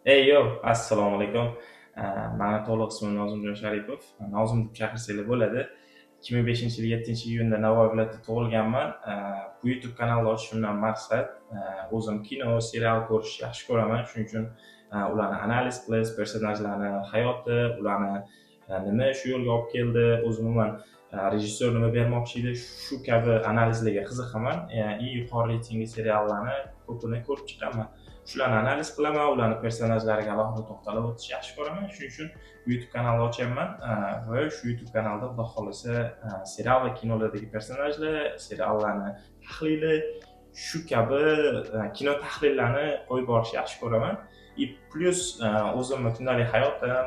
Assalomu alaykum. Mani to'liq ismim Nozimjon Sharipov. Nozim deb chaqirsanglar bo'ladi. 2005-yil 7-iyunda Navoiy viloyatida tug'ilganman. Bu YouTube kanalni ochishimdan maqsad o'zim kino, serial ko'rishni yaxshi ko'raman. Shuning uchun ularni analiz qilish, personajlarni hayoti, ularni nima shu yo'lga olib keldi, o'zi umuman rejissyor nima bermoqchi edi, shu kabi analizlarga qiziqaman. Yuqori reytingli seriallarni ko'pini ko'rib chiqaman. Shularni analiz qilaman, ularni personajlariga alohida to'xtalib o'tishni yaxshi ko'raman. Shuning uchun YouTube kanalni ochyapman va shu YouTube kanalda xudo xolisa serial va kinolardagi personajlar, seriallarni tahlili, shu kabi kino tahlillarni qo'yib borishni yaxshi ko'raman. Plus o'zimni kundalik hayotim,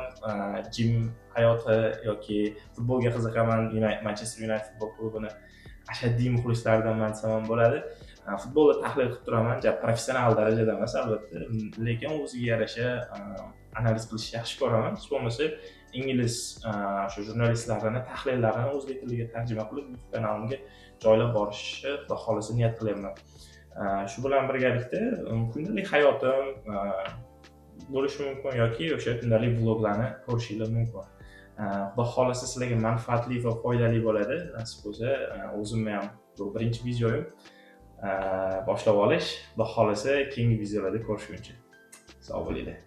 jim hayoti yoki futbolga qiziqaman. Manchester United futbol klubini ashaddiy muxlislaridanman desam ham bo'ladi. Futbolni tahlil qilib turaman, professional darajada emas albatta, lekin o'ziga yarasha analiz qilishni yaxshi ko'raman. Hech bo'lmasa ingliz shu jurnalistlarini tahlillerini o'zbek tiliga tarjima qilib YouTube kanalimga joylab borishni xudo xolisa niyat qilyapman. Shu bilan birgalikda kundalik hayotim bo'lishi mumkin yoki o'sha kundalik vloglarni ko'rishingiz mumkin. Xudo xolisa sizlarga manfaatli va foydali bo'ladi. Nasib bo'lsa, o'zimni ham bu birinchi videoyim boshlab olish. Xudo xolisa keyingi videolarda ko'rishguncha. Sog' bo'linglar.